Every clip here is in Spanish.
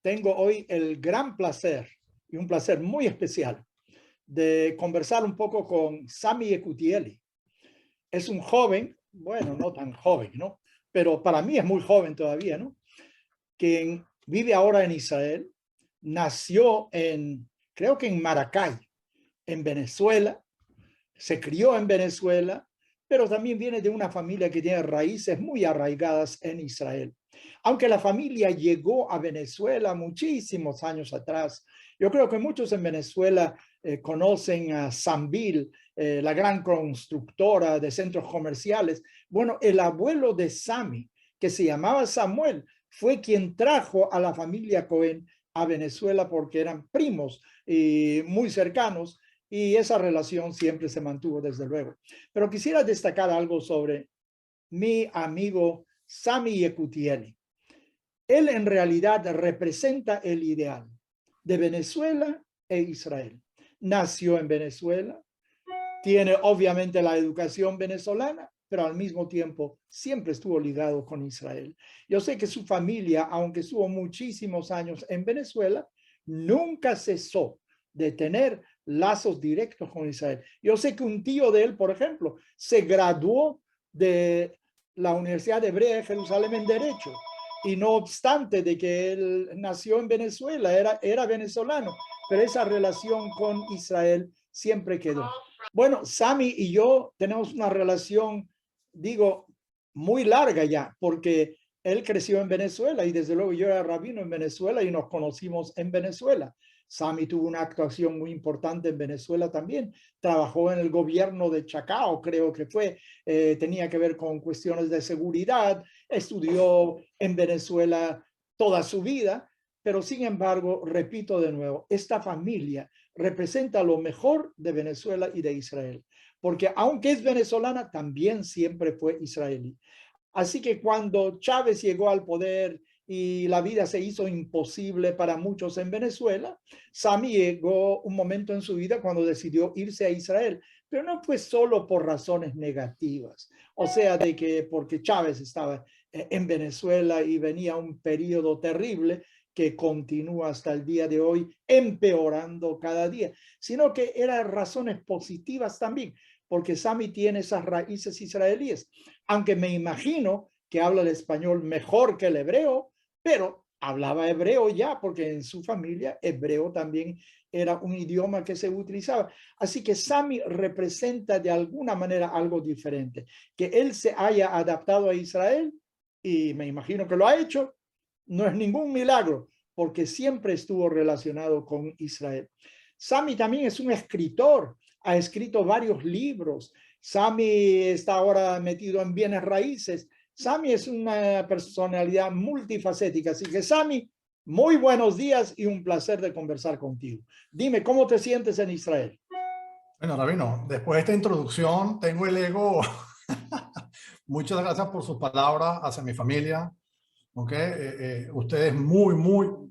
tengo hoy el gran placer y un placer muy especial de conversar un poco con Sami Yekutieli. Es un joven, bueno, no tan joven, ¿no? Pero para mí es muy joven todavía, ¿no? Quien vive ahora en Israel, nació creo que en Maracay, en Venezuela, se crió en Venezuela, pero también viene de una familia que tiene raíces muy arraigadas en Israel. Aunque la familia llegó a Venezuela muchísimos años atrás, yo creo que muchos en Venezuela conocen a Sambil, la gran constructora de centros comerciales. Bueno, el abuelo de Sami, que se llamaba Samuel, fue quien trajo a la familia Cohen a Venezuela porque eran primos muy cercanos, y esa relación siempre se mantuvo desde luego. Pero quisiera destacar algo sobre mi amigo Sami Yekutieli. Él en realidad representa el ideal de Venezuela e Israel. Nació en Venezuela, tiene obviamente la educación venezolana, pero al mismo tiempo siempre estuvo ligado con Israel. Yo sé que su familia, aunque estuvo muchísimos años en Venezuela, nunca cesó de tener lazos directos con Israel. Yo sé que un tío de él, por ejemplo, se graduó de la Universidad Hebrea de Jerusalén en Derecho, y no obstante de que él nació en Venezuela, era venezolano, pero esa relación con Israel siempre quedó. Bueno, Sami y yo tenemos una relación, digo, muy larga ya, porque él creció en Venezuela y desde luego yo era rabino en Venezuela y nos conocimos en Venezuela. Sami tuvo una actuación muy importante en Venezuela también. Trabajó en el gobierno de Chacao, creo que fue. Tenía que ver con cuestiones de seguridad. Estudió en Venezuela toda su vida. Pero sin embargo, repito de nuevo, esta familia representa lo mejor de Venezuela y de Israel. Porque aunque es venezolana, también siempre fue israelí. Así que cuando Chávez llegó al poder y la vida se hizo imposible para muchos en Venezuela, Sami llegó un momento en su vida cuando decidió irse a Israel, pero no fue solo por razones negativas, o sea, de que porque Chávez estaba en Venezuela y venía un periodo terrible que continúa hasta el día de hoy, empeorando cada día, sino que eran razones positivas también, porque Sami tiene esas raíces israelíes, aunque me imagino que habla el español mejor que el hebreo, pero hablaba hebreo ya, porque en su familia hebreo también era un idioma que se utilizaba. Así que Sami representa de alguna manera algo diferente, que él se haya adaptado a Israel, y me imagino que lo ha hecho, no es ningún milagro, porque siempre estuvo relacionado con Israel. Sami también es un escritor, ha escrito varios libros. Sami está ahora metido en bienes raíces. Sami es una personalidad multifacética. Así que, Sami, muy buenos días y un placer de conversar contigo. Dime, ¿cómo te sientes en Israel? Bueno, Rabino, después de esta introducción tengo el ego. Muchas gracias por sus palabras hacia mi familia. Usted es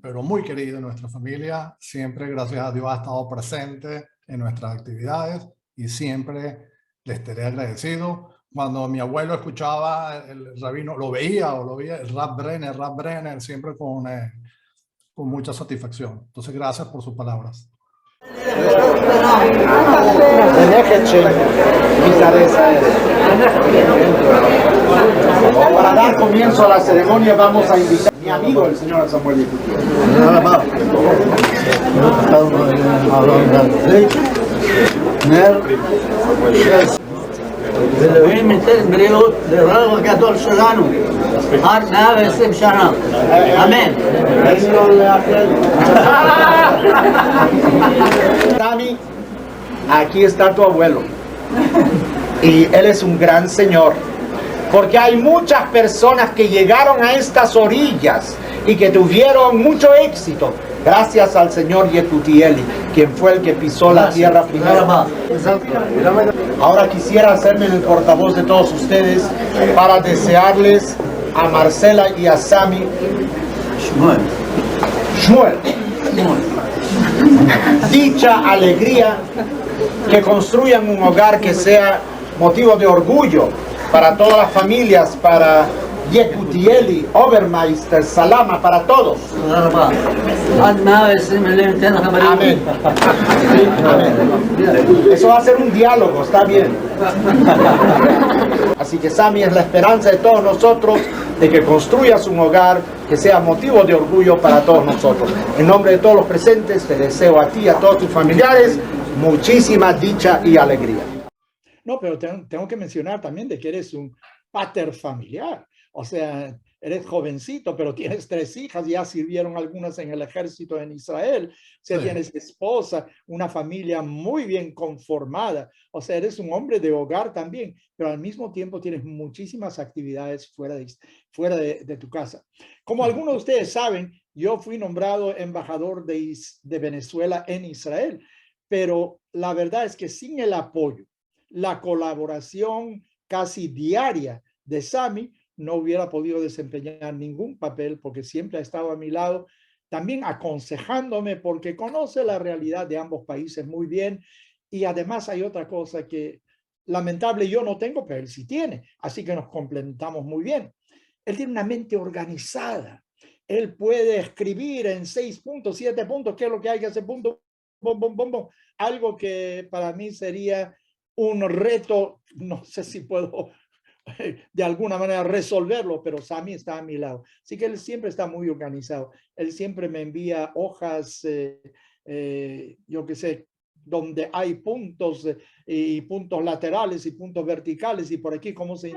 pero muy querido en nuestra familia. Siempre, gracias a Dios, ha estado presente en nuestras actividades y siempre le estaré agradecido. Cuando mi abuelo escuchaba el rabino, lo veía el Rav Brenner, siempre con mucha satisfacción. Entonces, gracias por sus palabras. Para dar comienzo a la ceremonia vamos a invitar a mi amigo el señor Samuel Yekutieli. אלוהים ייתן בריאות לרב הגדול שלנו עד 120 שנה, אמן. Sami, aquí está tu abuelo y él es un gran señor, porque hay muchas personas que llegaron a estas orillas y que tuvieron mucho éxito gracias al señor Yekutieli, quien fue el que pisó la tierra primero. Ahora quisiera hacerme el portavoz de todos ustedes para desearles a Marcela y a Sami Shmuel dicha, alegría, que construyan un hogar que sea motivo de orgullo para todas las familias, para Yekutieli, Obermeister, Salama para todos. תודה רבה. עד 120 מילים ניתן לך Amén. בריאים. Amén. Eso va a ser un diálogo, está bien. Así que Sammy es la esperanza de todos nosotros de que construyas un hogar que sea motivo de orgullo para todos nosotros. En nombre de todos los presentes, te deseo a ti y a todos tus familiares muchísima dicha y alegría. No, pero tengo que mencionar también de que eres un pater familiar. O sea, eres jovencito, pero tienes 3 hijas, ya sirvieron algunas en el ejército en Israel. O sea, Sí. tienes esposa, una familia muy bien conformada. O sea, eres un hombre de hogar también, pero al mismo tiempo tienes muchísimas actividades fuera de tu casa. Como algunos de ustedes saben, yo fui nombrado embajador de Venezuela en Israel, pero la verdad es que sin el apoyo, la colaboración casi diaria de Sammy, no hubiera podido desempeñar ningún papel porque siempre ha estado a mi lado, también aconsejándome porque conoce la realidad de ambos países muy bien. Y además hay otra cosa que lamentable yo no tengo, pero él sí tiene, así que nos complementamos muy bien. Él tiene una mente organizada. Él puede escribir en 6 puntos, 7 puntos, qué es lo que hay que hacer, punto, bom, bom, bom, bom. Algo que para mí sería un reto, no sé si puedo de alguna manera resolverlo, pero Sammy está a mi lado. Así que él siempre está muy organizado. Él siempre me envía hojas, yo qué sé, donde hay puntos y puntos laterales y puntos verticales y por aquí cómo se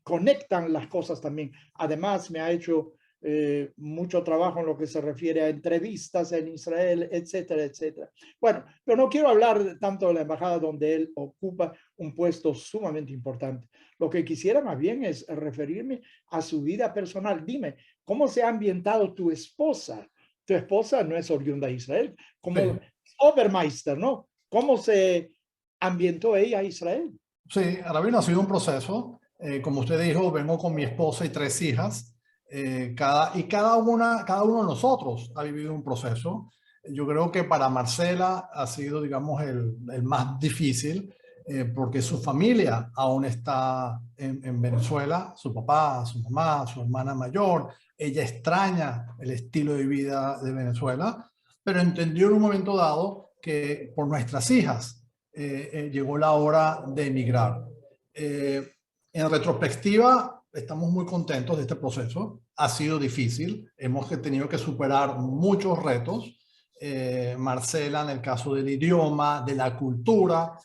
conectan las cosas también. Además, me ha hecho mucho trabajo en lo que se refiere a entrevistas en Israel, etcétera, etcétera. Bueno, pero no quiero hablar tanto de la embajada donde él ocupa un puesto sumamente importante. Lo que quisiera más bien es referirme a su vida personal. Dime, ¿cómo se ha ambientado tu esposa? Tu esposa no es oriunda de Israel, como Sí. Obermeister, ¿no? ¿Cómo se ambientó ella a Israel? Sí, Rabino, ha sido un proceso. Como usted dijo, vengo con mi esposa y 3 hijas. Cada uno de nosotros ha vivido un proceso. Yo creo que para Marcela ha sido, digamos, el más difícil, porque su familia aún está en Venezuela, su papá, su mamá, su hermana mayor. Ella extraña el estilo de vida de Venezuela, pero entendió en un momento dado que por nuestras hijas llegó la hora de emigrar. En retrospectiva, estamos muy contentos de este proceso. Ha sido difícil, hemos tenido que superar muchos retos. Marcela en el caso del idioma, de la cultura,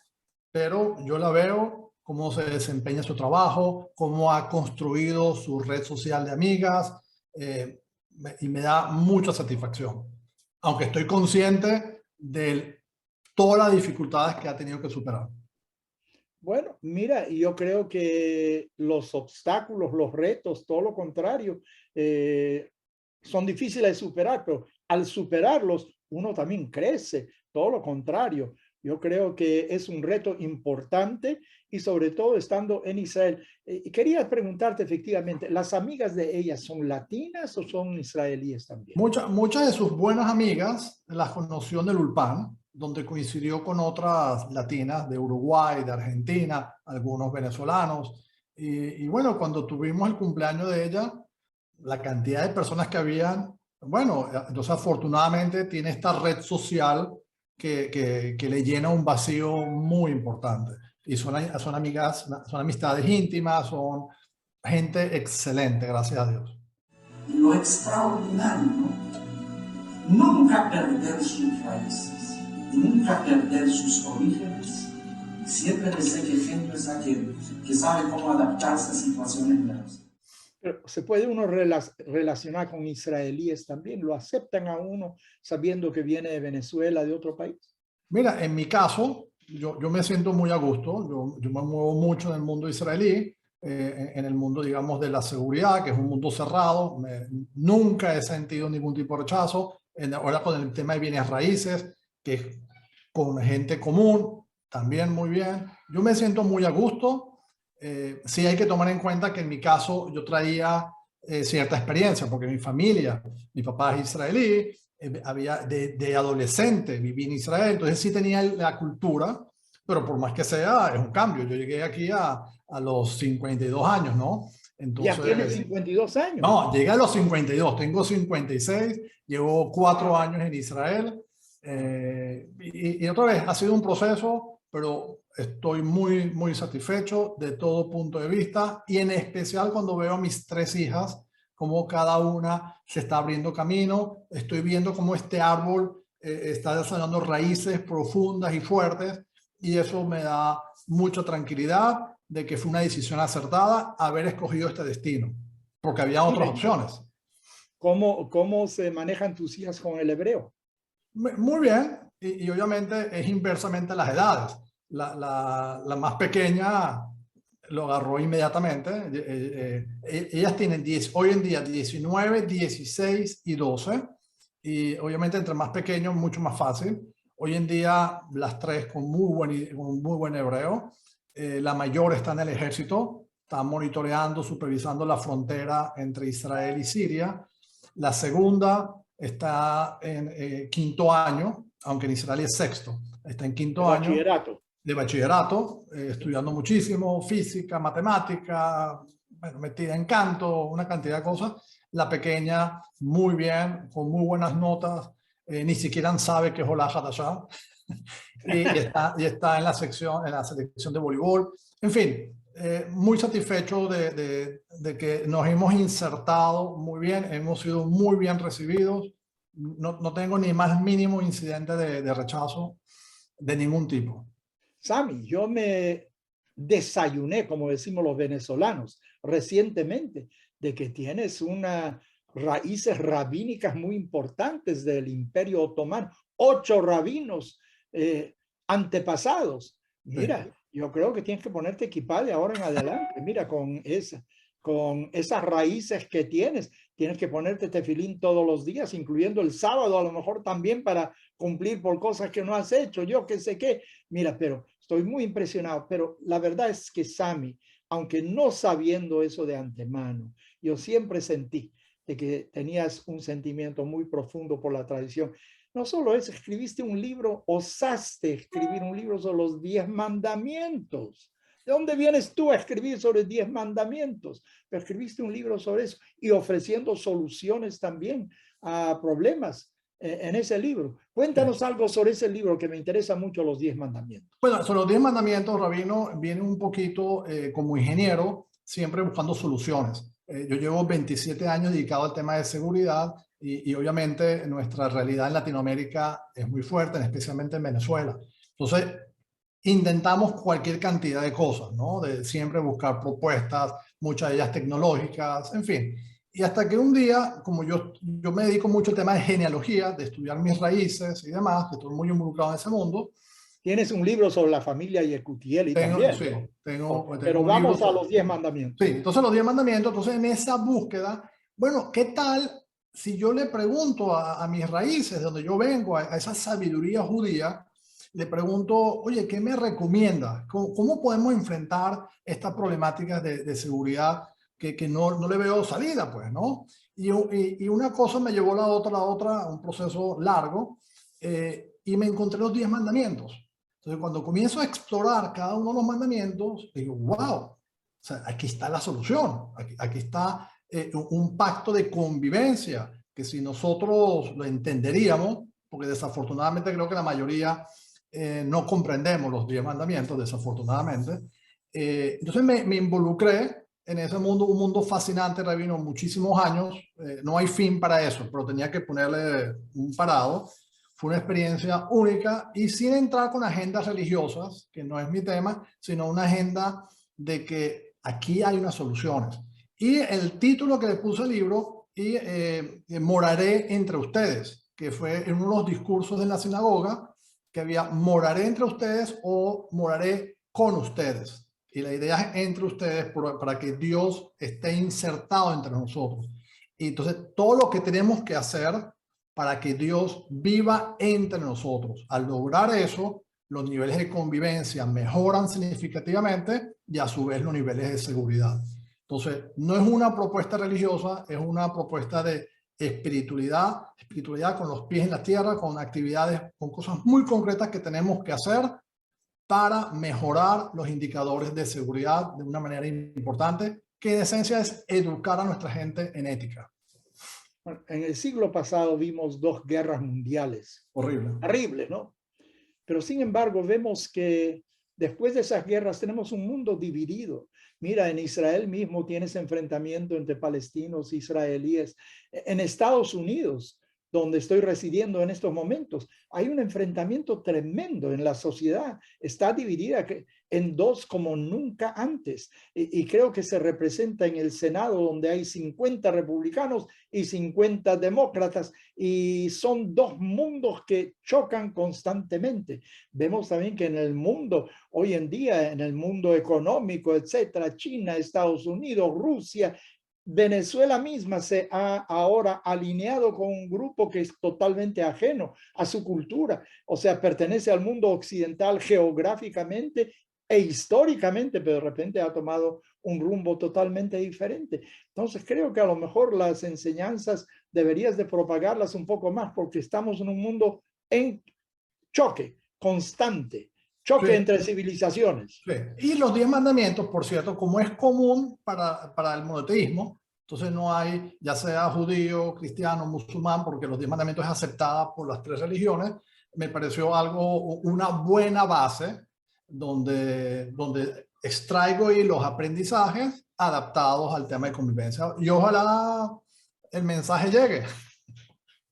pero yo la veo cómo se desempeña su trabajo, cómo ha construido su red social de amigas, y me da mucha satisfacción, aunque estoy consciente de todas las dificultades que ha tenido que superar. Bueno, mira, yo creo que los obstáculos, los retos, todo lo contrario, son difíciles de superar, pero al superarlos, uno también crece, todo lo contrario. Yo creo que es un reto importante y sobre todo estando en Israel. Y quería preguntarte efectivamente, ¿las amigas de ellas son latinas o son israelíes también? Muchas de sus buenas amigas las conoció en el Ulpan, donde coincidió con otras latinas de Uruguay, de Argentina, algunos venezolanos. Y bueno, cuando tuvimos el cumpleaños de ella, la cantidad de personas que habían, bueno, entonces afortunadamente tiene esta red social que le llena un vacío muy importante. Y son amigas, son amistades íntimas, son gente excelente, gracias a Dios. Lo extraordinario, ¿no? Nunca perder sus raíces, nunca perder sus orígenes. Siempre pensé que genio es aquel que sabe cómo adaptarse a situaciones nuevas. Pero se puede uno relacionar con israelíes también, lo aceptan a uno sabiendo que viene de Venezuela, de otro país. Mira, en mi caso, yo me siento muy a gusto, yo me muevo mucho en el mundo israelí, en el mundo, digamos, de la seguridad, que es un mundo cerrado. Nunca he sentido ningún tipo de rechazo. Ahora con el tema de bienes raíces, que es con gente común, también muy bien. Yo me siento muy a gusto. Sí hay que tomar en cuenta que en mi caso yo traía cierta experiencia, porque mi familia, mi papá es israelí, de adolescente viví en Israel, entonces sí tenía la cultura, pero por más que sea, es un cambio. Yo llegué aquí a los 52 años, ¿no? Entonces, ya tienes 52 años. No, llegué a los 52, tengo 56, llevo 4 años en Israel. Y otra vez, ha sido un proceso, pero estoy muy, muy satisfecho de todo punto de vista, y en especial cuando veo a mis 3 hijas, cómo cada una se está abriendo camino. Estoy viendo cómo este árbol está desarrollando raíces profundas y fuertes, y eso me da mucha tranquilidad de que fue una decisión acertada haber escogido este destino, porque había otras opciones. ¿Cómo se manejan tus hijas con el hebreo? Muy bien, y obviamente es inversamente las edades. La más pequeña lo agarró inmediatamente. Ellas tienen hoy en día 19, 16 y 12. Y obviamente entre más pequeños, mucho más fácil. Hoy en día las 3 con muy buen hebreo. La mayor está en el ejército, está monitoreando, supervisando la frontera entre Israel y Siria. La segunda está en 5º año, aunque en Israel es 6º. Está en 5º año de bachillerato, estudiando muchísimo, física, matemática, bueno, metida en canto, una cantidad de cosas. La pequeña, muy bien, con muy buenas notas, ni siquiera sabe qué es Hola Hadashah. y está en la selección de voleibol. En fin, muy satisfecho de que nos hemos insertado muy bien, hemos sido muy bien recibidos. No tengo ni más mínimo incidente de rechazo de ningún tipo. Sammy, yo me desayuné, como decimos los venezolanos, recientemente, de que tienes unas raíces rabínicas muy importantes del Imperio Otomano, 8 rabinos antepasados. Mira, sí. Yo creo que tienes que ponerte equipado de ahora en adelante. Mira, con esas raíces que tienes que ponerte tefilín todos los días, incluyendo el sábado, a lo mejor también para cumplir por cosas que no has hecho, yo qué sé qué. Mira, pero estoy muy impresionado. Pero la verdad es que Sammy, aunque no sabiendo eso de antemano, yo siempre sentí de que tenías un sentimiento muy profundo por la tradición. No solo eso, escribiste un libro, osaste escribir un libro sobre los 10 mandamientos. ¿De dónde vienes tú a escribir sobre 10 mandamientos? Pero escribiste un libro sobre eso y ofreciendo soluciones también a problemas en ese libro. Cuéntanos algo sobre ese libro, que me interesa mucho, los 10 mandamientos. Bueno, sobre los 10 mandamientos, Rabino, viene un poquito como ingeniero, siempre buscando soluciones. Yo llevo 27 años dedicado al tema de seguridad, y obviamente nuestra realidad en Latinoamérica es muy fuerte, especialmente en Venezuela. Entonces, intentamos cualquier cantidad de cosas, ¿no? De siempre buscar propuestas, muchas de ellas tecnológicas, en fin. Y hasta que un día, como yo me dedico mucho al tema de genealogía, de estudiar mis raíces y demás, que estoy muy involucrado en ese mundo. Tienes un libro sobre la familia Yekutieli también. Sí, pero vamos a los 10 mandamientos. Sí, entonces los 10 mandamientos. Entonces en esa búsqueda, bueno, ¿qué tal si yo le pregunto a mis raíces, de donde yo vengo, a esa sabiduría judía, le pregunto, oye, ¿qué me recomienda? ¿Cómo podemos enfrentar estas problemáticas de seguridad que no le veo salida, pues, ¿no? Y una cosa me llevó a la otra, un proceso largo, y me encontré los 10 mandamientos. Entonces, cuando comienzo a explorar cada uno de los mandamientos, digo, wow, o sea, aquí está la solución, aquí está un pacto de convivencia, que si nosotros lo entenderíamos, porque desafortunadamente creo que la mayoría no comprendemos los 10 mandamientos, desafortunadamente. Entonces me involucré en ese mundo, un mundo fascinante, Rabino, muchísimos años. No hay fin para eso, pero tenía que ponerle un parado. Fue una experiencia única, y sin entrar con agendas religiosas, que no es mi tema, sino una agenda de que aquí hay unas soluciones. Y el título que le puse al libro, moraré entre ustedes, que fue en uno de los discursos de la sinagoga, que había moraré entre ustedes o moraré con ustedes. Y la idea es entre ustedes para que Dios esté insertado entre nosotros. Y entonces todo lo que tenemos que hacer para que Dios viva entre nosotros. Al lograr eso, los niveles de convivencia mejoran significativamente, y a su vez los niveles de seguridad. Entonces, no es una propuesta religiosa, es una propuesta de espiritualidad con los pies en la tierra, con actividades, con cosas muy concretas que tenemos que hacer para mejorar los indicadores de seguridad de una manera importante, que en esencia es educar a nuestra gente en ética. Bueno, en el siglo pasado vimos 2 guerras mundiales. Horrible. Terribles, ¿no? Pero sin embargo vemos que después de esas guerras tenemos un mundo dividido. Mira, en Israel mismo tienes enfrentamiento entre palestinos e israelíes. En Estados Unidos, donde estoy residiendo en estos momentos, hay un enfrentamiento tremendo en la sociedad. Está dividida en 2 como nunca antes. Y creo que se representa en el Senado, donde hay 50 republicanos y 50 demócratas. Y son 2 mundos que chocan constantemente. Vemos también que en el mundo, hoy en día, en el mundo económico, etcétera, China, Estados Unidos, Rusia, Venezuela misma se ha ahora alineado con un grupo que es totalmente ajeno a su cultura, o sea, pertenece al mundo occidental geográficamente e históricamente, pero de repente ha tomado un rumbo totalmente diferente. Entonces creo que a lo mejor las enseñanzas deberías de propagarlas un poco más, porque estamos en un mundo en choque constante, choque entre civilizaciones. Sí. Y los 10 mandamientos, por cierto, como es común para el monoteísmo, entonces no hay, ya sea judío, cristiano, musulmán, porque los 10 mandamientos es aceptada por las 3 religiones, me pareció una buena base donde extraigo ahí los aprendizajes adaptados al tema de convivencia. Y ojalá el mensaje llegue.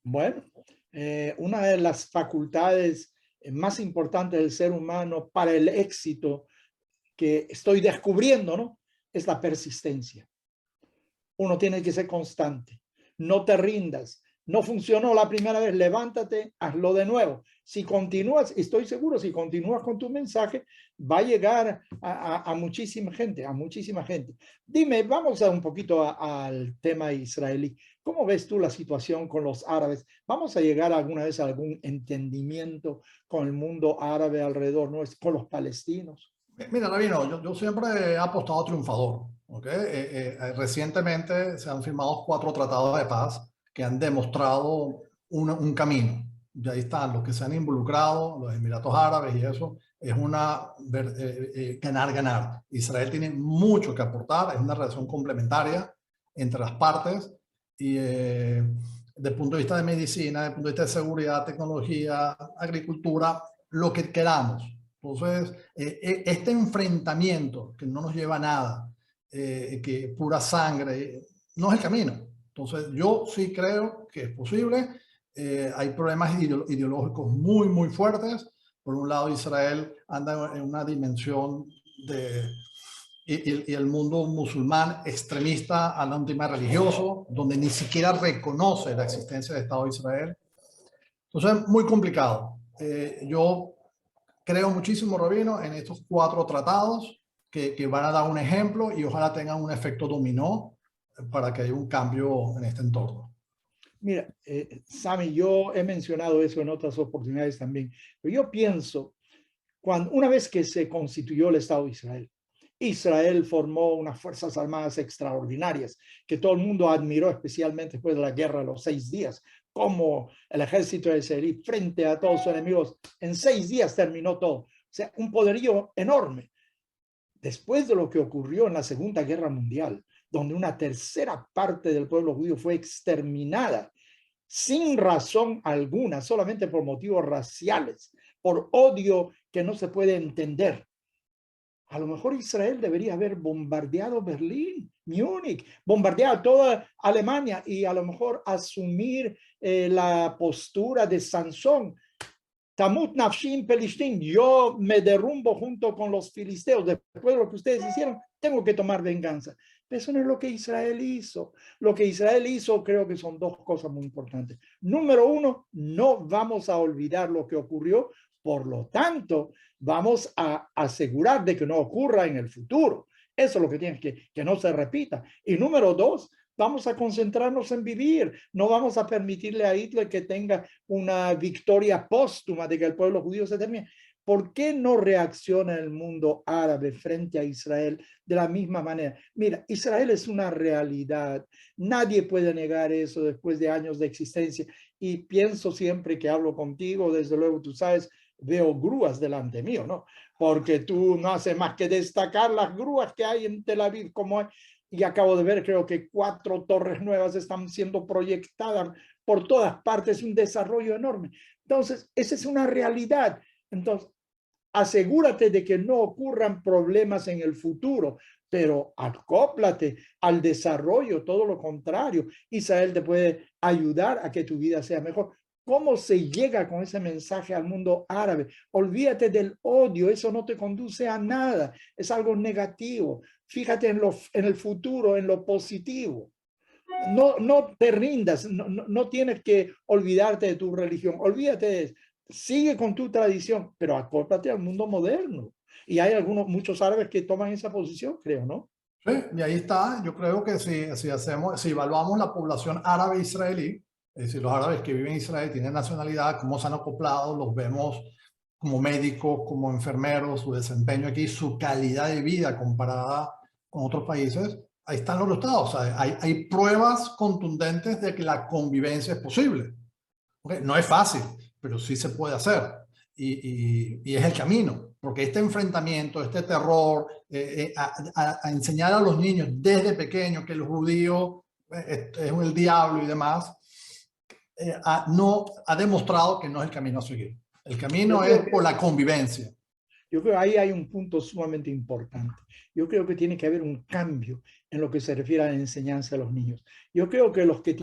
Bueno, una de las facultades más importantes del ser humano para el éxito que estoy descubriendo, ¿no?, es la persistencia. Uno tiene que ser constante. No te rindas. No funcionó la primera vez, levántate, hazlo de nuevo. Si continúas, estoy seguro, si continúas con tu mensaje, va a llegar a muchísima gente, Dime, vamos un poquito al tema israelí. ¿Cómo ves tú la situación con los árabes? ¿Vamos a llegar alguna vez a algún entendimiento con el mundo árabe alrededor, no es con los palestinos? Mira, Rabino, yo siempre he apostado triunfador. ¿Okay? Recientemente se han firmado 4 tratados de paz que han demostrado un camino. Y ahí están los que se han involucrado, los Emiratos Árabes y eso. Es una ganar-ganar. Israel tiene mucho que aportar, es una relación complementaria entre las partes y desde el punto de vista de medicina, desde el punto de vista de seguridad, tecnología, agricultura, lo que queramos. Entonces, este enfrentamiento que no nos lleva a nada, que pura sangre, no es el camino. Entonces, yo sí creo que es posible. Hay problemas ideológicos muy, muy fuertes. Por un lado, Israel anda en una dimensión y el mundo musulmán extremista anda en un tema religioso, donde ni siquiera reconoce la existencia del Estado de Israel. Entonces, muy complicado. Yo creo muchísimo, Rabino, en estos 4 tratados que van a dar un ejemplo y ojalá tengan un efecto dominó para que haya un cambio en este entorno. Mira, Sami, yo he mencionado eso en otras oportunidades también, pero yo pienso, una vez que se constituyó el Estado de Israel, Israel formó unas fuerzas armadas extraordinarias que todo el mundo admiró, especialmente después de la guerra de los 6 días, como el ejército de Israel frente a todos sus enemigos, en 6 días terminó todo. O sea, un poderío enorme. Después de lo que ocurrió en la Segunda Guerra Mundial, donde una tercera parte del pueblo judío fue exterminada sin razón alguna, solamente por motivos raciales, por odio que no se puede entender. A lo mejor Israel debería haber bombardeado Berlín, Múnich, bombardeado toda Alemania y a lo mejor asumir la postura de Sansón. Tamut nafshim pelishtim, yo me derrumbo junto con los filisteos. Después de lo que ustedes hicieron, tengo que tomar venganza. Pero eso no es lo que Israel hizo. Lo que Israel hizo, creo que son 2 cosas muy importantes. Número 1, no vamos a olvidar lo que ocurrió. Por lo tanto, vamos a asegurar de que no ocurra en el futuro. Eso es lo que tiene que no se repita. Y número 2, vamos a concentrarnos en vivir. No vamos a permitirle a Hitler que tenga una victoria póstuma de que el pueblo judío se termine. ¿Por qué no reacciona el mundo árabe frente a Israel de la misma manera? Mira, Israel es una realidad. Nadie puede negar eso después de años de existencia. Y pienso siempre que hablo contigo, desde luego tú sabes, veo grúas delante mío, ¿no? Porque tú no haces más que destacar las grúas que hay en Tel Aviv, como hay. Y acabo de ver, creo que 4 torres nuevas están siendo proyectadas por todas partes, un desarrollo enorme. Entonces, esa es una realidad. Entonces, asegúrate de que no ocurran problemas en el futuro, pero acóplate al desarrollo, todo lo contrario. Israel te puede ayudar a que tu vida sea mejor. ¿Cómo se llega con ese mensaje al mundo árabe? Olvídate del odio, eso no te conduce a nada, es algo negativo. Fíjate en el futuro, en lo positivo. No te rindas, no tienes que olvidarte de tu religión, olvídate de eso. Sigue con tu tradición, pero acóplate al mundo moderno. Y hay muchos árabes que toman esa posición, creo, ¿no? Sí, y ahí está. Yo creo que si evaluamos la población árabe israelí, es decir, los árabes que viven en Israel tienen nacionalidad, cómo se han acoplado, los vemos como médicos, como enfermeros, su desempeño aquí, su calidad de vida comparada con otros países, ahí están los resultados. O sea, hay pruebas contundentes de que la convivencia es posible. ¿Okay? No es fácil, pero sí se puede hacer. Y es el camino, porque este enfrentamiento, este terror, a enseñar a los niños desde pequeños que el judío es el diablo y demás, ha demostrado que no es el camino a seguir. El camino es por la convivencia. Yo creo que ahí hay un punto sumamente importante. Yo creo que tiene que haber un cambio en lo que se refiere a la enseñanza de los niños. Yo creo que los que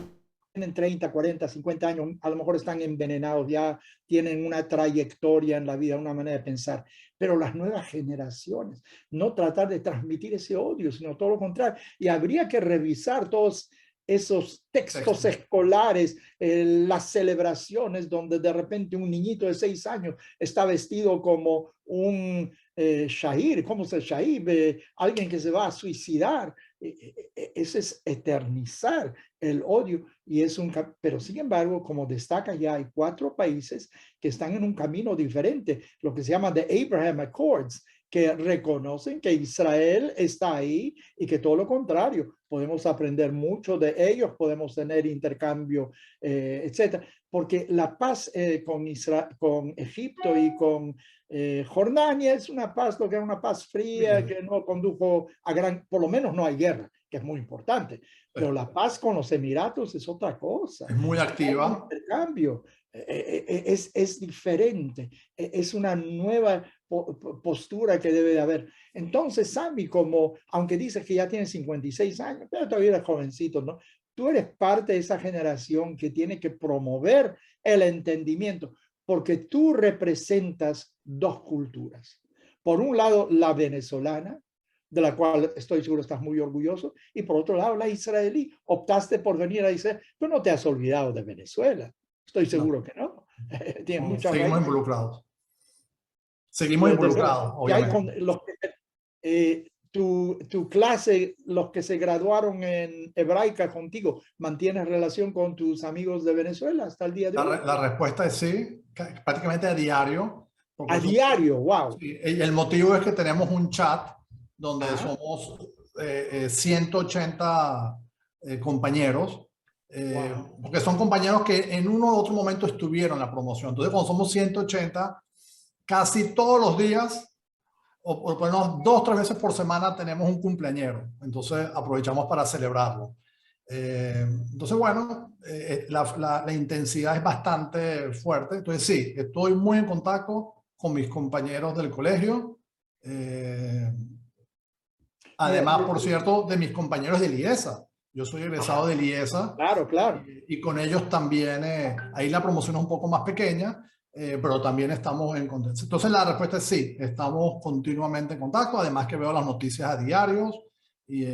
tienen 30, 40, 50 años, a lo mejor están envenenados, ya tienen una trayectoria en la vida, una manera de pensar. Pero las nuevas generaciones, no tratar de transmitir ese odio, sino todo lo contrario. Y habría que revisar todos esos textos escolares, las celebraciones donde de repente un niñito de 6 años está vestido como un shahir, ¿cómo se shahir? Alguien que se va a suicidar. Ese es eternizar el odio y es pero sin embargo, como destaca, ya hay 4 países que están en un camino diferente, lo que se llama The Abraham Accords, que reconocen que Israel está ahí y que todo lo contrario, podemos aprender mucho de ellos, podemos tener intercambio, etcétera, porque la paz con Egipto y con Jordania es una paz, lo que es una paz fría, que no condujo a por lo menos no hay guerra, que es muy importante, pero la paz con los Emiratos es otra cosa. Es muy activa. El intercambio es diferente, es una nueva postura que debe de haber. Entonces, Sammy, aunque dices que ya tienes 56 años, pero todavía eres jovencito, ¿no? Tú eres parte de esa generación que tiene que promover el entendimiento, porque tú representas 2 culturas. Por un lado, la venezolana, de la cual estoy seguro estás muy orgulloso, y por otro lado, la israelí. Optaste por venir a Israel, pero no te has olvidado de Venezuela. Estoy seguro que no. Seguimos involucrados. Seguimos involucrados, obviamente. Tu clase, los que se graduaron en hebraica contigo, ¿mantienes relación con tus amigos de Venezuela hasta el día de hoy? La respuesta es sí, prácticamente a diario. A diario, wow. Sí, el motivo es que tenemos un chat donde somos 180 compañeros, porque son compañeros que en uno u otro momento estuvieron en la promoción. Entonces, cuando somos 180, casi todos los días, o por lo menos 2 o 3 veces por semana, tenemos un cumpleañero. Entonces, aprovechamos para celebrarlo. Entonces, bueno, la intensidad es bastante fuerte. Entonces, sí, estoy muy en contacto con mis compañeros del colegio. Además, por cierto, de mis compañeros de IESA. Yo soy egresado de IESA. Claro, claro. Y con ellos también, ahí la promoción es un poco más pequeña, pero también estamos en contacto. Entonces la respuesta es sí, estamos continuamente en contacto, además que veo las noticias a diarios y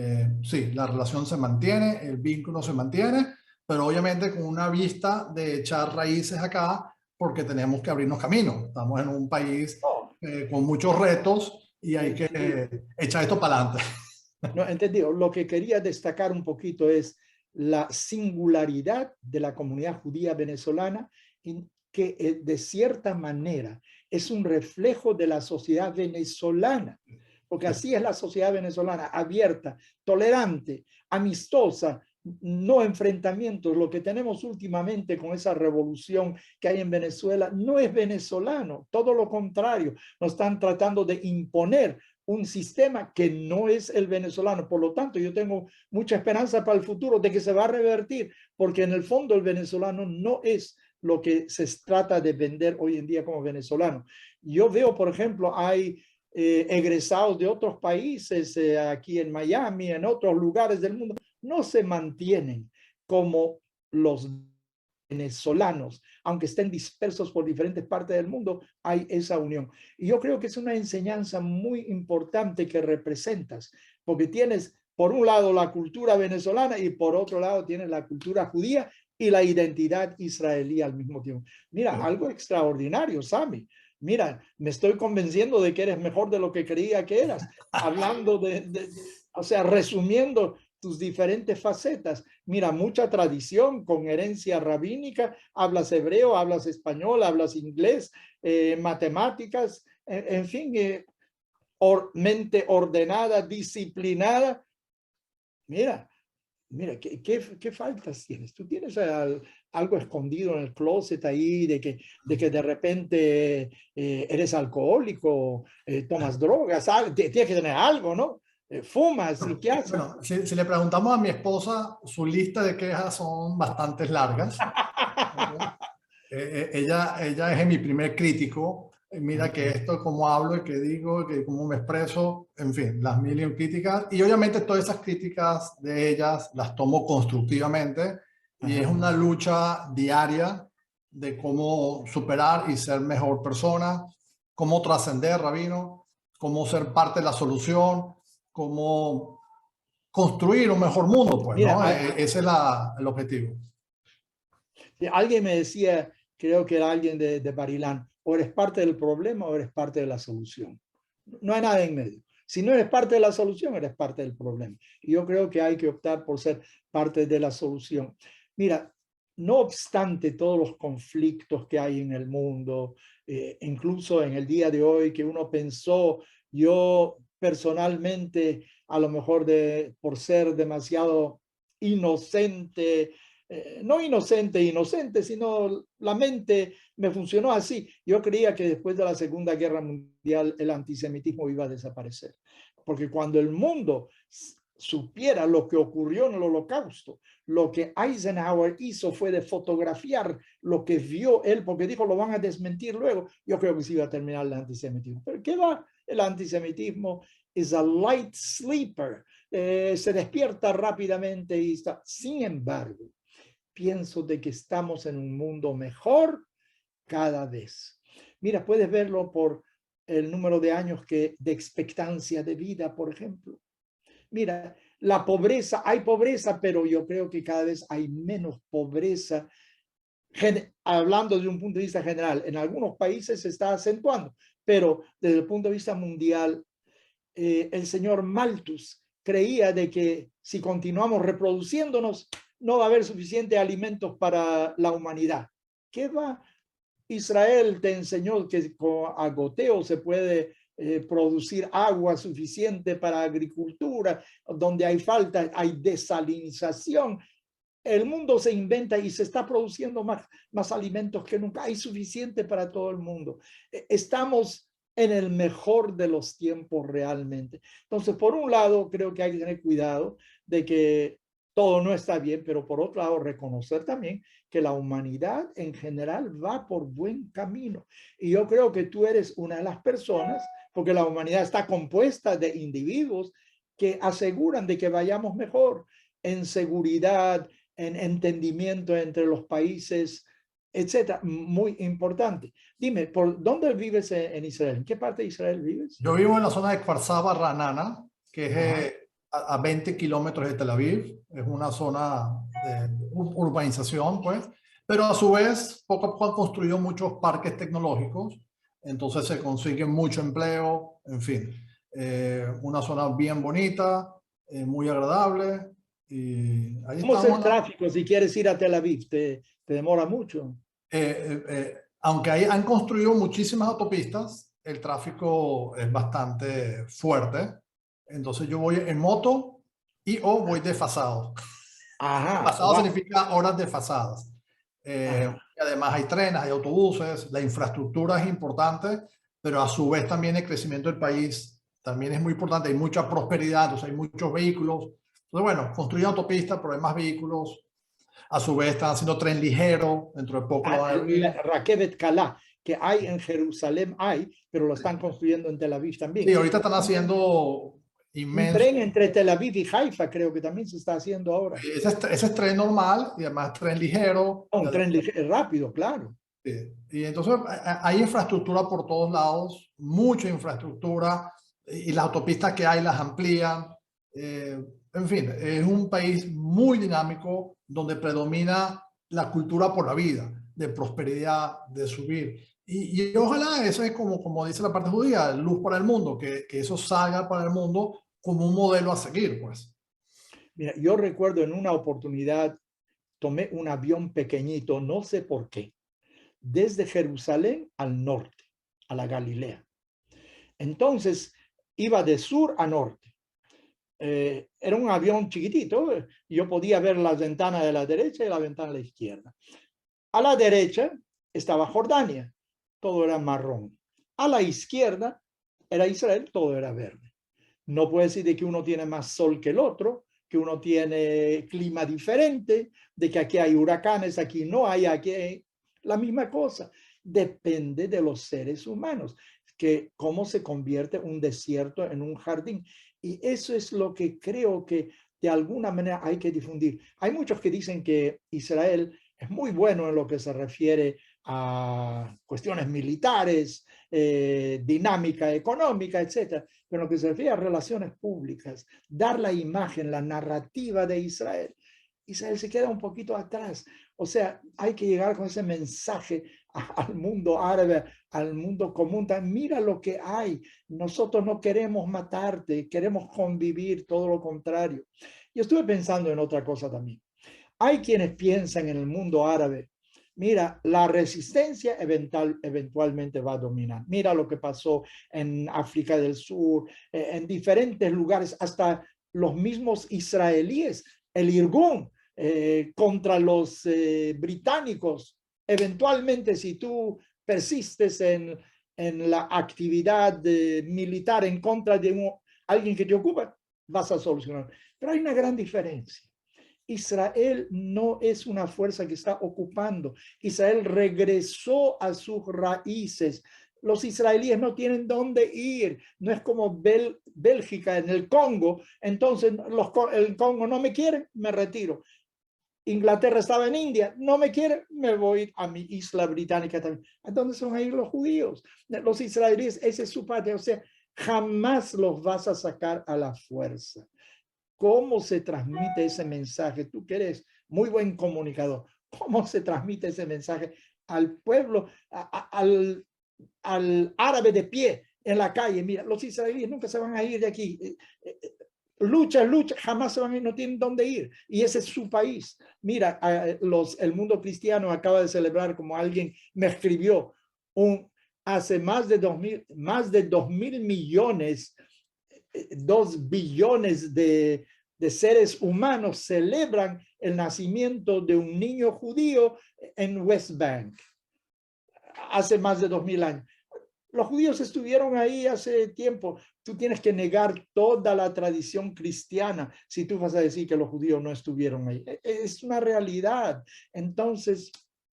sí, la relación se mantiene, el vínculo se mantiene, pero obviamente con una vista de echar raíces acá, porque tenemos que abrirnos camino. Estamos en un país con muchos retos y hay que echar esto para adelante. No, entendido. Lo que quería destacar un poquito es la singularidad de la comunidad judía venezolana, en que de cierta manera es un reflejo de la sociedad venezolana, porque así es la sociedad venezolana, abierta, tolerante, amistosa, no enfrentamientos. Lo que tenemos últimamente con esa revolución que hay en Venezuela no es venezolano, todo lo contrario, nos están tratando de imponer un sistema que no es el venezolano. Por lo tanto, yo tengo mucha esperanza para el futuro de que se va a revertir, porque en el fondo el venezolano no es lo que se trata de vender hoy en día como venezolano. Yo veo, por ejemplo, hay egresados de otros países aquí en Miami, en otros lugares del mundo, no se mantienen como los venezolanos, aunque estén dispersos por diferentes partes del mundo, hay esa unión. Y yo creo que es una enseñanza muy importante que representas, porque tienes por un lado la cultura venezolana y por otro lado tienes la cultura judía y la identidad israelí al mismo tiempo. Mira, algo extraordinario, Sammy. Mira, me estoy convenciendo de que eres mejor de lo que creía que eras, hablando o sea, resumiendo tus diferentes facetas. Mira, mucha tradición con herencia rabínica, hablas hebreo, hablas español, hablas inglés, matemáticas, en fin, mente ordenada, disciplinada. Mira, ¿qué faltas tienes? Tú tienes algo escondido en el closet ahí de que de repente eres alcohólico, tomas drogas, tienes que tener algo, ¿no? Fumas y qué haces. Bueno, si le preguntamos a mi esposa, su lista de quejas son bastante largas. Ella es mi primer crítico. Mira que esto, cómo hablo y qué digo, que cómo me expreso, en fin, las mil y un críticas. Y obviamente todas esas críticas de ellas las tomo constructivamente y es una lucha diaria de cómo superar y ser mejor persona, cómo trascender, Rabino, cómo ser parte de la solución, cómo construir un mejor mundo, pues, Mira, ¿no? Ese es el objetivo. Alguien me decía, creo que era alguien de Barilán, o eres parte del problema o eres parte de la solución. No hay nada en medio. Si no eres parte de la solución, eres parte del problema. Y yo creo que hay que optar por ser parte de la solución. Mira, no obstante todos los conflictos que hay en el mundo, incluso en el día de hoy que uno pensó, yo personalmente, a lo mejor por ser demasiado inocente, no inocente, sino la mente me funcionó así. Yo creía que después de la Segunda Guerra Mundial el antisemitismo iba a desaparecer, porque cuando el mundo supiera lo que ocurrió en el Holocausto, lo que Eisenhower hizo fue de fotografiar lo que vio él, porque dijo lo van a desmentir luego, yo creo que se iba a terminar el antisemitismo. Pero ¿qué va? El antisemitismo es a light sleeper, se despierta rápidamente y está. Sin embargo, pienso de que estamos en un mundo mejor cada vez. Mira, puedes verlo por el número de años de expectancia de vida, por ejemplo. Mira, la pobreza, hay pobreza, pero yo creo que cada vez hay menos pobreza. Hablando de un punto de vista general, en algunos países se está acentuando, pero desde el punto de vista mundial, el señor Malthus creía de que si continuamos reproduciéndonos, no va a haber suficiente alimentos para la humanidad. ¿Qué va? Israel te enseñó que a goteo se puede producir agua suficiente para agricultura, donde hay falta, hay desalinización. El mundo se inventa y se está produciendo más alimentos que nunca. Hay suficiente para todo el mundo. Estamos en el mejor de los tiempos realmente. Entonces, por un lado, creo que hay que tener cuidado de que todo no está bien, pero por otro lado, reconocer también que la humanidad en general va por buen camino. Y yo creo que tú eres una de las personas, porque la humanidad está compuesta de individuos que aseguran de que vayamos mejor en seguridad, en entendimiento entre los países, etcétera. Muy importante. Dime, ¿por dónde vives en Israel? ¿En qué parte de Israel vives? Yo vivo en la zona de Kfar Saba, Ra'anana, que es a 20 kilómetros de Tel Aviv. Es una zona de urbanización, pues. Pero a su vez, poco a poco han construido muchos parques tecnológicos. Entonces se consigue mucho empleo, en fin. Una zona bien bonita, muy agradable. Y ahí ¿Cómo es el tráfico si quieres ir a Tel Aviv? ¿Te demora mucho? Aunque ahí han construido muchísimas autopistas, el tráfico es bastante fuerte. Entonces yo voy en moto o voy desfasado. Ajá. Pasado Wow. significa horas desfasadas. Además hay trenes, hay autobuses, la infraestructura es importante, pero a su vez también el crecimiento del país también es muy importante. Hay mucha prosperidad, entonces hay muchos vehículos. Entonces, bueno, construyen autopistas, pero hay más vehículos. A su vez están haciendo tren ligero, dentro de poco lo van a abrir. Rakevet Kalá, que hay en Jerusalén, pero lo están construyendo en Tel Aviv también. Sí, ahorita están haciendo Un inmenso. tren entre Tel Aviv y Haifa creo que también se está haciendo ahora. Ese es tren normal y además tren ligero. Un tren rápido, claro. Y entonces hay infraestructura por todos lados, mucha infraestructura, y las autopistas que hay las amplían. En fin, es un país muy dinámico donde predomina la cultura por la vida, de prosperidad, de subir. Y ojalá eso es como dice la parte judía, luz para el mundo, que eso salga para el mundo como un modelo a seguir, pues. Mira, yo recuerdo en una oportunidad tomé un avión pequeñito, no sé por qué, desde Jerusalén al norte, a la Galilea. Entonces, iba de sur a norte. Era un avión chiquitito, yo podía ver la ventana de la derecha y la ventana de la izquierda. A la derecha estaba Jordania, todo era marrón. A la izquierda era Israel, todo era verde. No puede decir de que uno tiene más sol que el otro, que uno tiene clima diferente, de que aquí hay huracanes, aquí no hay, aquí hay la misma cosa. Depende de los seres humanos, que cómo se convierte un desierto en un jardín. Y eso es lo que creo que de alguna manera hay que difundir. Hay muchos que dicen que Israel es muy bueno en lo que se refiere a cuestiones militares, dinámica económica, etcétera. Pero en lo que se refiere a relaciones públicas, dar la imagen, la narrativa de Israel, Israel se queda un poquito atrás. O sea, hay que llegar con ese mensaje al mundo árabe, al mundo común. Mira lo que hay. Nosotros no queremos matarte, queremos convivir, todo lo contrario. Yo estuve pensando en otra cosa también. Hay quienes piensan en el mundo árabe, mira, la resistencia eventualmente va a dominar. Mira lo que pasó en África del Sur, en diferentes lugares, hasta los mismos israelíes, el Irgun contra los británicos. Eventualmente, si tú persistes en la actividad militar en contra de alguien que te ocupa, vas a solucionar. Pero hay una gran diferencia. Israel no es una fuerza que está ocupando. Israel regresó a sus raíces. Los israelíes no tienen dónde ir. No es como Bélgica en el Congo. Entonces, el Congo no me quiere, me retiro. Inglaterra estaba en India, no me quiere, me voy a mi isla británica también. ¿A dónde son ahí los judíos? Los israelíes, esa es su patria. O sea, jamás los vas a sacar a la fuerza. ¿Cómo se transmite ese mensaje? Tú que eres muy buen comunicador, ¿cómo se transmite ese mensaje al pueblo, al árabe de pie en la calle? Mira, los israelíes nunca se van a ir de aquí. Lucha, jamás se van a ir, no tienen dónde ir. Y ese es su país. Mira, el mundo cristiano acaba de celebrar, como alguien me escribió, hace más de 2.000 millones 2 billones de seres humanos celebran el nacimiento de un niño judío en West Bank hace más de 2.000 años. Los judíos estuvieron ahí hace tiempo. Tú tienes que negar toda la tradición cristiana si tú vas a decir que los judíos no estuvieron ahí. Es una realidad. Entonces,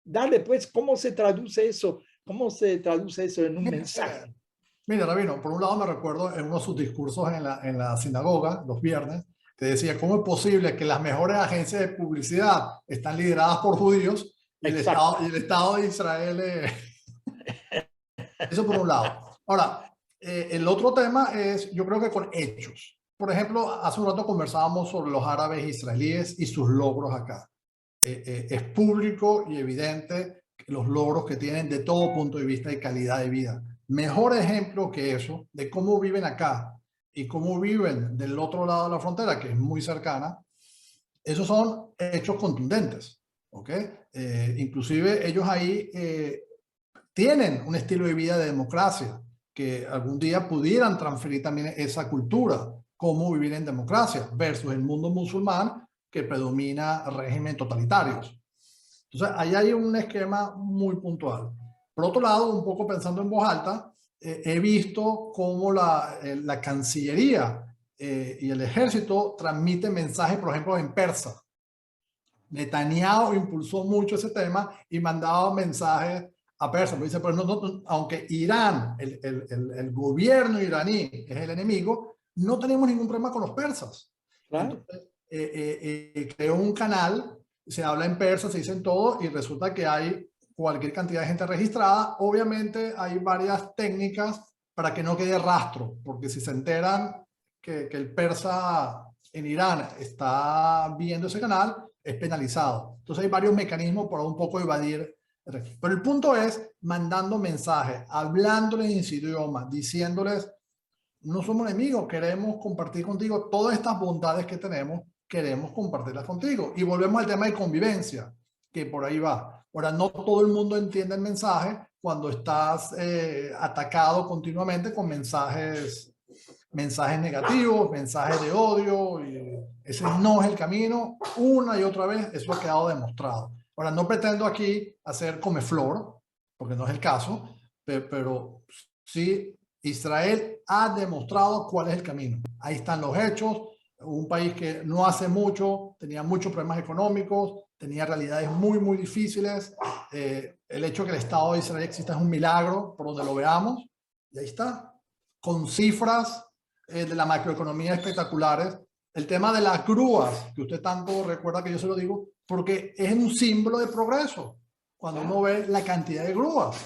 dale pues, ¿cómo se traduce eso? ¿Cómo se traduce eso en un mensaje? Mira, Rabino, por un lado me recuerdo en uno de sus discursos en la sinagoga, los viernes, que decía, ¿cómo es posible que las mejores agencias de publicidad están lideradas por judíos y el Estado de Israel? Eso por un lado. Ahora, el otro tema es, yo creo que con hechos. Por ejemplo, hace un rato conversábamos sobre los árabes israelíes y sus logros acá. Es público y evidente los logros que tienen de todo punto de vista de calidad de vida. Mejor ejemplo que eso de cómo viven acá y cómo viven del otro lado de la frontera, que es muy cercana, esos son hechos contundentes, ¿ok? Inclusive ellos ahí tienen un estilo de vida de democracia, que algún día pudieran transferir también esa cultura, cómo vivir en democracia, versus el mundo musulmán, que predomina régimen totalitarios. Entonces, ahí hay un esquema muy puntual. Por otro lado, un poco pensando en voz alta, he visto cómo la Cancillería y el ejército transmiten mensajes, por ejemplo, en persa. Netanyahu impulsó mucho ese tema y mandaba mensajes a persa. Dice, pero aunque Irán, el gobierno iraní es el enemigo, no tenemos ningún problema con los persas. Claro. Entonces, creó un canal, se habla en persa, se dice en todo, y resulta que hay cualquier cantidad de gente registrada. Obviamente hay varias técnicas para que no quede rastro, porque si se enteran que el persa en Irán está viendo ese canal, es penalizado. Entonces hay varios mecanismos para un poco evadir. Pero el punto es mandando mensajes, hablándoles en su idioma, diciéndoles, no somos enemigos, queremos compartir contigo todas estas bondades que tenemos, queremos compartirlas contigo. Y volvemos al tema de convivencia, que por ahí va. Ahora, no todo el mundo entiende el mensaje cuando estás atacado continuamente con mensajes negativos, mensajes de odio. Y ese no es el camino. Una y otra vez eso ha quedado demostrado. Ahora, no pretendo aquí hacer comeflor, porque no es el caso, pero sí, Israel ha demostrado cuál es el camino. Ahí están los hechos. Un país que no hace mucho, tenía muchos problemas económicos, tenía realidades muy, muy difíciles. El hecho de que el Estado de Israel exista es un milagro, por donde lo veamos. Y ahí está, con cifras de la macroeconomía espectaculares. El tema de las grúas, que usted tanto recuerda que yo se lo digo, porque es un símbolo de progreso. Cuando uno ve la cantidad de grúas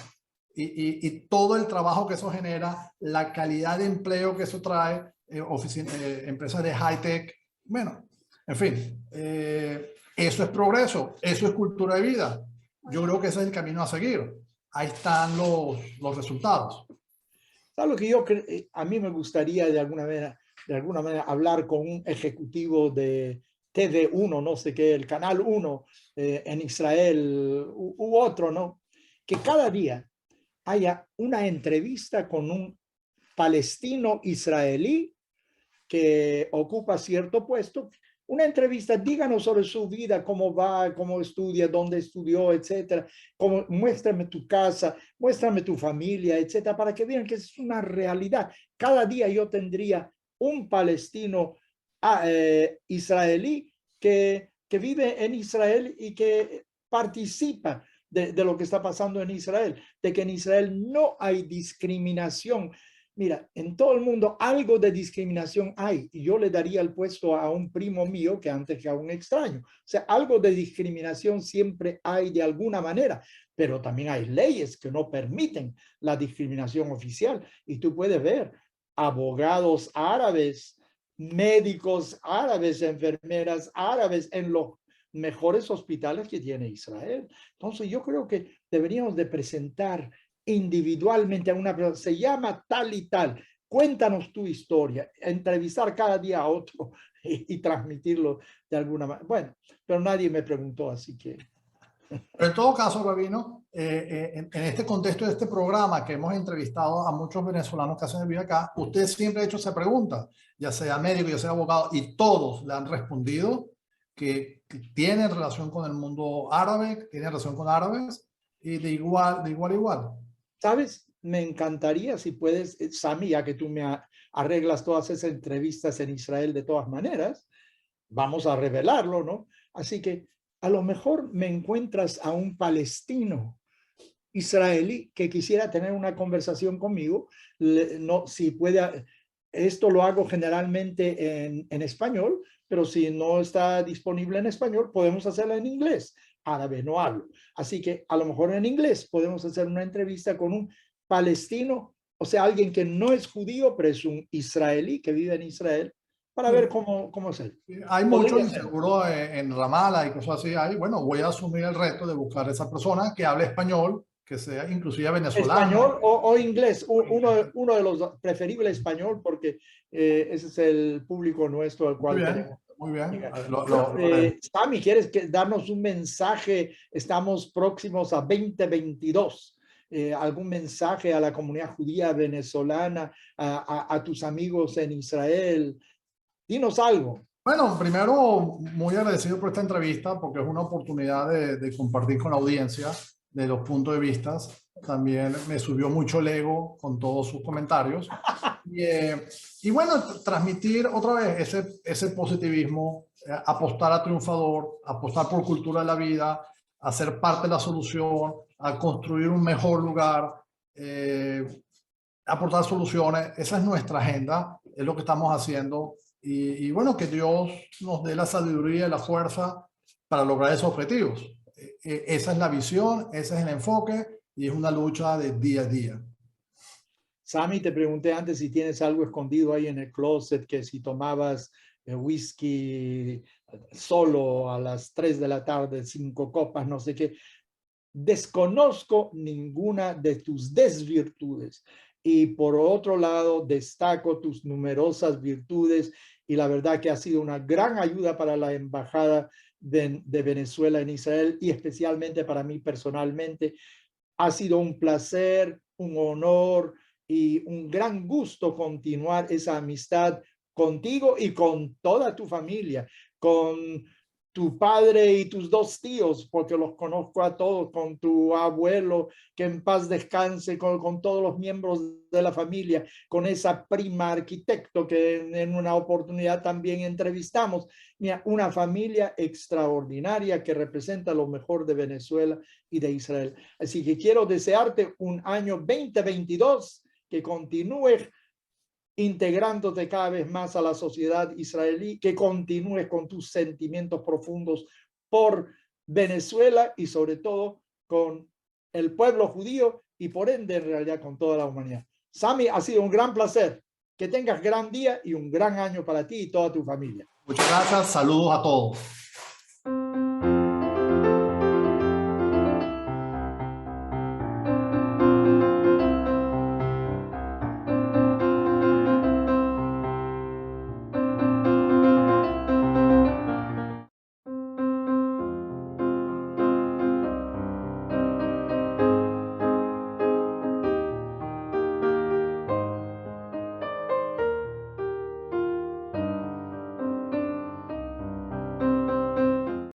y todo el trabajo que eso genera, la calidad de empleo que eso trae, empresas de high-tech, bueno, en fin, eso es progreso, eso es cultura de vida. Yo creo que ese es el camino a seguir. Ahí están los resultados. ¿Sabes lo que a mí me gustaría de alguna manera hablar con un ejecutivo de TV1, no sé qué, el Canal 1 en Israel u otro, ¿no? Que cada día haya una entrevista con un palestino israelí que ocupa cierto puesto, una entrevista, díganos sobre su vida, cómo va, cómo estudia, dónde estudió, etcétera, muéstrame tu casa, muéstrame tu familia, etcétera, para que vean que es una realidad. Cada día yo tendría un palestino israelí que vive en Israel y que participa de lo que está pasando en Israel, de que en Israel no hay discriminación. Mira, en todo el mundo algo de discriminación hay, y yo le daría el puesto a un primo mío que antes que a un extraño. O sea, algo de discriminación siempre hay de alguna manera, pero también hay leyes que no permiten la discriminación oficial. Y tú puedes ver abogados árabes, médicos árabes, enfermeras árabes en los mejores hospitales que tiene Israel. Entonces yo creo que deberíamos de presentar individualmente a una persona, se llama tal y tal, cuéntanos tu historia, entrevistar cada día a otro y transmitirlo de alguna manera. Bueno, pero nadie me preguntó, así que... Pero en todo caso, Rabino, en este contexto de este programa que hemos entrevistado a muchos venezolanos que hacen vida acá, usted siempre ha hecho esa pregunta, ya sea médico, ya sea abogado, y todos le han respondido que tienen relación con el mundo árabe, que tienen relación con árabes, y de igual a igual. ¿Sabes? Me encantaría si puedes, Sami, ya que tú me arreglas todas esas entrevistas en Israel de todas maneras, vamos a revelarlo, ¿no? Así que a lo mejor me encuentras a un palestino israelí que quisiera tener una conversación conmigo. No, si puede, esto lo hago generalmente en español, pero si no está disponible en español, podemos hacerlo en inglés. Árabe no hablo. Así que a lo mejor en inglés podemos hacer una entrevista con un palestino, o sea, alguien que no es judío, pero es un israelí que vive en Israel, para ver cómo es él. Hay mucho inseguro en Ramallah y cosas así. Bueno, voy a asumir el reto de buscar a esa persona que hable español, que sea inclusive venezolano. Español o inglés, uno de los preferibles español, porque ese es el público nuestro al cual tenemos. Muy bien. Sami, ¿quieres darnos un mensaje? Estamos próximos a 2022. ¿Algún mensaje a la comunidad judía venezolana, a tus amigos en Israel? Dinos algo. Bueno, primero, muy agradecido por esta entrevista porque es una oportunidad de compartir con la audiencia de los puntos de vista. También me subió mucho el ego con todos sus comentarios. Y bueno, transmitir otra vez ese positivismo, apostar a triunfador, apostar por cultura de la vida, a ser parte de la solución, a construir un mejor lugar, aportar soluciones. Esa es nuestra agenda, es lo que estamos haciendo. Y bueno, que Dios nos dé la sabiduría y la fuerza para lograr esos objetivos. Esa es la visión, ese es el enfoque y es una lucha de día a día. Sammy, te pregunté antes si tienes algo escondido ahí en el closet, que si tomabas whisky solo a las 3 de la tarde, 5 copas, no sé qué. Desconozco ninguna de tus desvirtudes y por otro lado destaco tus numerosas virtudes y la verdad que ha sido una gran ayuda para la embajada de Venezuela en Israel y especialmente para mí personalmente. Ha sido un placer, un honor y un gran gusto continuar esa amistad contigo y con toda tu familia, con tu padre y tus 2 tíos, porque los conozco a todos, con tu abuelo, que en paz descanse, con todos los miembros de la familia, con esa prima arquitecto que en una oportunidad también entrevistamos. Mira, una familia extraordinaria que representa lo mejor de Venezuela y de Israel. Así que quiero desearte un año 2022 que continúes integrándote cada vez más a la sociedad israelí, que continúes con tus sentimientos profundos por Venezuela y sobre todo con el pueblo judío y por ende en realidad con toda la humanidad. Sammy, ha sido un gran placer. Que tengas gran día y un gran año para ti y toda tu familia. Muchas gracias, saludos a todos.